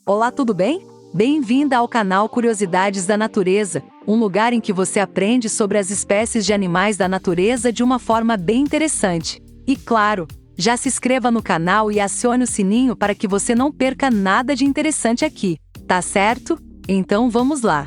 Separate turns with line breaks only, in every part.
Olá, tudo bem? Bem-vinda ao canal Curiosidades da Natureza, um lugar em que você aprende sobre as espécies de animais da natureza de uma forma bem interessante. E claro, já se inscreva no canal e acione o sininho para que você não perca nada de interessante aqui, tá certo? Então vamos lá!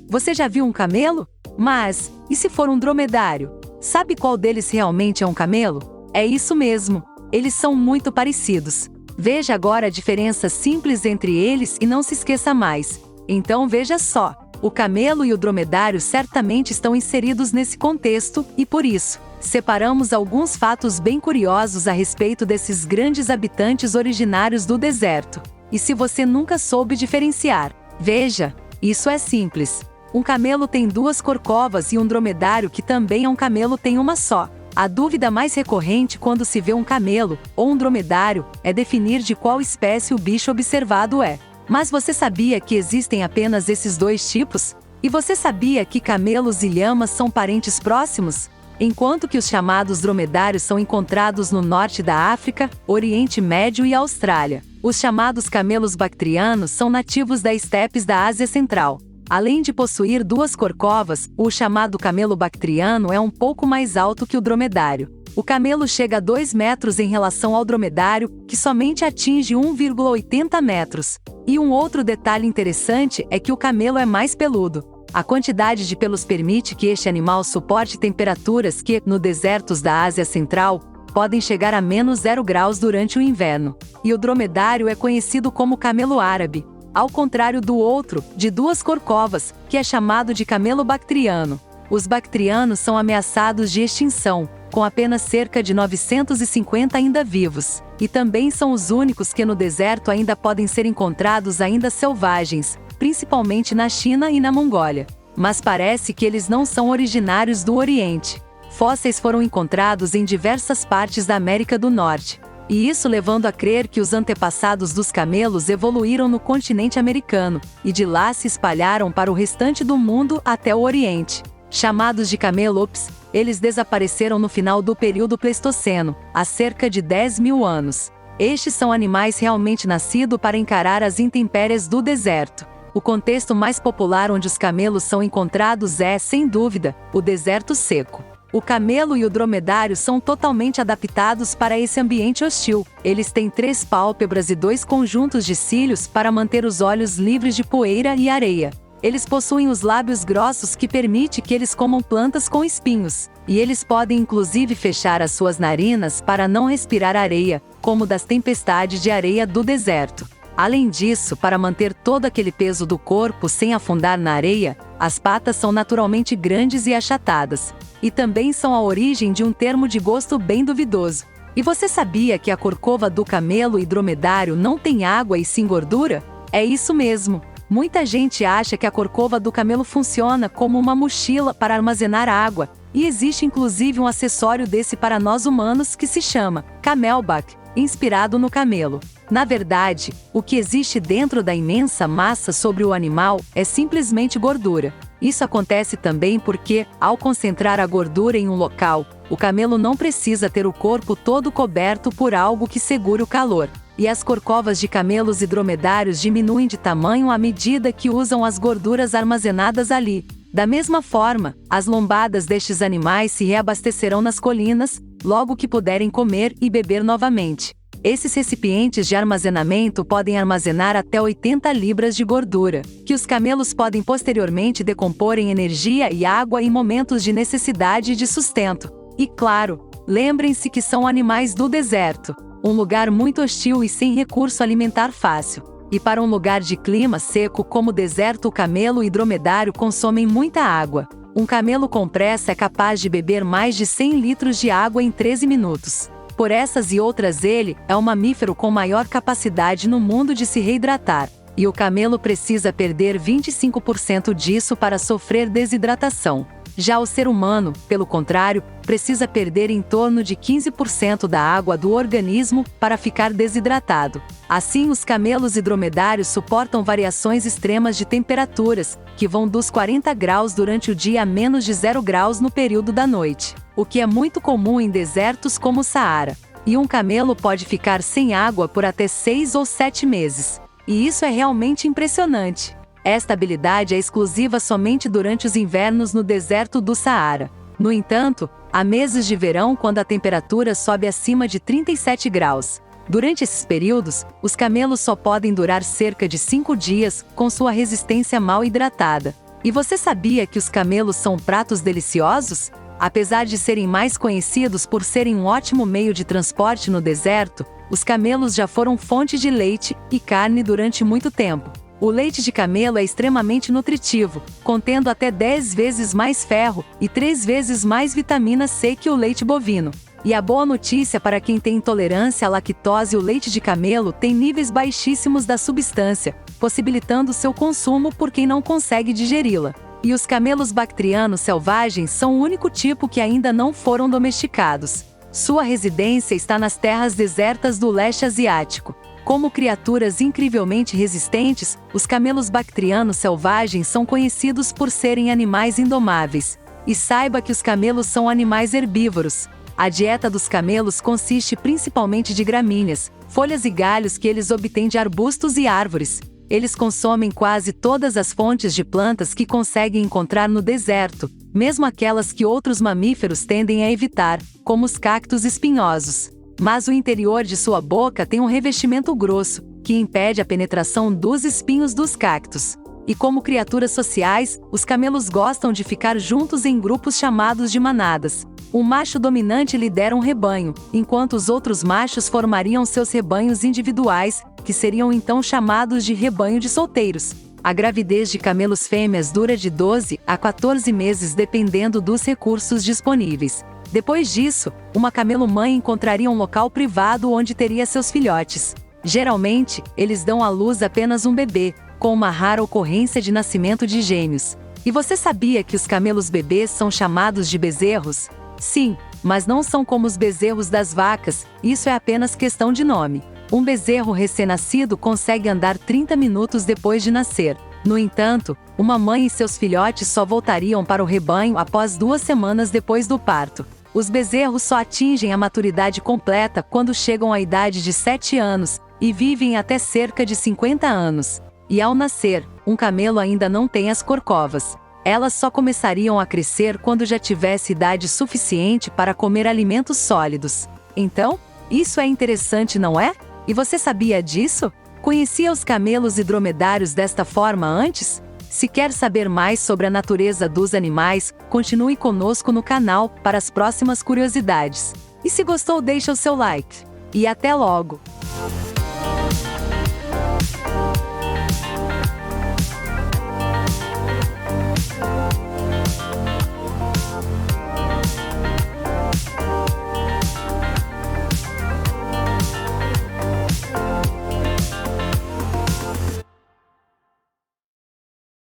Você já viu um camelo? Mas, e se for um dromedário? Sabe qual deles realmente é um camelo? É isso mesmo, eles são muito parecidos. Veja agora a diferença simples entre eles e não se esqueça mais. Então veja só, o camelo e o dromedário certamente estão inseridos nesse contexto e por isso, separamos alguns fatos bem curiosos a respeito desses grandes habitantes originários do deserto. E se você nunca soube diferenciar, veja, isso é simples. Um camelo tem duas corcovas e um dromedário que também é um camelo tem uma só. A dúvida mais recorrente quando se vê um camelo ou um dromedário é definir de qual espécie o bicho observado é. Mas você sabia que existem apenas esses dois tipos? E você sabia que camelos e lhamas são parentes próximos? Enquanto que os chamados dromedários são encontrados no norte da África, Oriente Médio e Austrália. Os chamados camelos bactrianos são nativos das estepes da Ásia Central. Além de possuir duas corcovas, o chamado camelo bactriano é um pouco mais alto que o dromedário. O camelo chega a 2 metros em relação ao dromedário, que somente atinge 1,80 metros. E um outro detalhe interessante é que o camelo é mais peludo. A quantidade de pelos permite que este animal suporte temperaturas que, no desertos da Ásia Central, podem chegar a menos 0 graus durante o inverno. E o dromedário é conhecido como camelo árabe, ao contrário do outro, de duas corcovas, que é chamado de camelo bactriano. Os bactrianos são ameaçados de extinção, com apenas cerca de 950 ainda vivos. E também são os únicos que no deserto ainda podem ser encontrados ainda selvagens, principalmente na China e na Mongólia. Mas parece que eles não são originários do Oriente. Fósseis foram encontrados em diversas partes da América do Norte. E isso levando a crer que os antepassados dos camelos evoluíram no continente americano, e de lá se espalharam para o restante do mundo até o Oriente. Chamados de camelops, eles desapareceram no final do período Pleistoceno, há cerca de 10 mil anos. Estes são animais realmente nascidos para encarar as intempéries do deserto. O contexto mais popular onde os camelos são encontrados é, sem dúvida, o deserto seco. O camelo e o dromedário são totalmente adaptados para esse ambiente hostil. Eles têm 3 pálpebras e 2 conjuntos de cílios para manter os olhos livres de poeira e areia. Eles possuem os lábios grossos que permite que eles comam plantas com espinhos. E eles podem inclusive fechar as suas narinas para não respirar areia, como das tempestades de areia do deserto. Além disso, para manter todo aquele peso do corpo sem afundar na areia, as patas são naturalmente grandes e achatadas. E também são a origem de um termo de gosto bem duvidoso. E você sabia que a corcova do camelo e dromedário não tem água e sim gordura? É isso mesmo. Muita gente acha que a corcova do camelo funciona como uma mochila para armazenar água, e existe inclusive um acessório desse para nós humanos que se chama camelback, inspirado no camelo. Na verdade, o que existe dentro da imensa massa sobre o animal é simplesmente gordura. Isso acontece também porque, ao concentrar a gordura em um local, o camelo não precisa ter o corpo todo coberto por algo que segure o calor. E as corcovas de camelos e dromedários diminuem de tamanho à medida que usam as gorduras armazenadas ali. Da mesma forma, as lombadas destes animais se reabastecerão nas colinas, logo que puderem comer e beber novamente. Esses recipientes de armazenamento podem armazenar até 80 libras de gordura, que os camelos podem posteriormente decompor em energia e água em momentos de necessidade de sustento. E claro, lembrem-se que são animais do deserto, um lugar muito hostil e sem recurso alimentar fácil. E para um lugar de clima seco como o deserto, o camelo e dromedário consomem muita água. Um camelo com pressa é capaz de beber mais de 100 litros de água em 13 minutos. Por essas e outras, ele é o mamífero com maior capacidade no mundo de se reidratar, e o camelo precisa perder 25% disso para sofrer desidratação. Já o ser humano, pelo contrário, precisa perder em torno de 15% da água do organismo para ficar desidratado. Assim, os camelos e dromedários suportam variações extremas de temperaturas, que vão dos 40 graus durante o dia a menos de 0 graus no período da noite, o que é muito comum em desertos como o Saara. E um camelo pode ficar sem água por até 6 ou 7 meses. E isso é realmente impressionante. Esta habilidade é exclusiva somente durante os invernos no deserto do Saara. No entanto, há meses de verão quando a temperatura sobe acima de 37 graus. Durante esses períodos, os camelos só podem durar cerca de 5 dias, com sua resistência mal hidratada. E você sabia que os camelos são pratos deliciosos? Apesar de serem mais conhecidos por serem um ótimo meio de transporte no deserto, os camelos já foram fonte de leite e carne durante muito tempo. O leite de camelo é extremamente nutritivo, contendo até 10 vezes mais ferro e 3 vezes mais vitamina C que o leite bovino. E a boa notícia para quem tem intolerância à lactose: o leite de camelo tem níveis baixíssimos da substância, possibilitando seu consumo por quem não consegue digeri-la. E os camelos bactrianos selvagens são o único tipo que ainda não foram domesticados. Sua residência está nas terras desertas do leste asiático. Como criaturas incrivelmente resistentes, os camelos bactrianos selvagens são conhecidos por serem animais indomáveis. E saiba que os camelos são animais herbívoros. A dieta dos camelos consiste principalmente de gramíneas, folhas e galhos que eles obtêm de arbustos e árvores. Eles consomem quase todas as fontes de plantas que conseguem encontrar no deserto, mesmo aquelas que outros mamíferos tendem a evitar, como os cactos espinhosos. Mas o interior de sua boca tem um revestimento grosso, que impede a penetração dos espinhos dos cactos. E como criaturas sociais, os camelos gostam de ficar juntos em grupos chamados de manadas. O macho dominante lidera um rebanho, enquanto os outros machos formariam seus rebanhos individuais, que seriam então chamados de rebanho de solteiros. A gravidez de camelos fêmeas dura de 12 a 14 meses dependendo dos recursos disponíveis. Depois disso, uma camelo-mãe encontraria um local privado onde teria seus filhotes. Geralmente, eles dão à luz apenas um bebê, com uma rara ocorrência de nascimento de gêmeos. E você sabia que os camelos bebês são chamados de bezerros? Sim, mas não são como os bezerros das vacas, isso é apenas questão de nome. Um bezerro recém-nascido consegue andar 30 minutos depois de nascer. No entanto, uma mãe e seus filhotes só voltariam para o rebanho após 2 semanas depois do parto. Os bezerros só atingem a maturidade completa quando chegam à idade de 7 anos, e vivem até cerca de 50 anos. E ao nascer, um camelo ainda não tem as corcovas. Elas só começariam a crescer quando já tivesse idade suficiente para comer alimentos sólidos. Então, isso é interessante, não é? E você sabia disso? Conhecia os camelos e dromedários desta forma antes? Se quer saber mais sobre a natureza dos animais, continue conosco no canal para as próximas curiosidades. E se gostou, deixa o seu like. E até logo!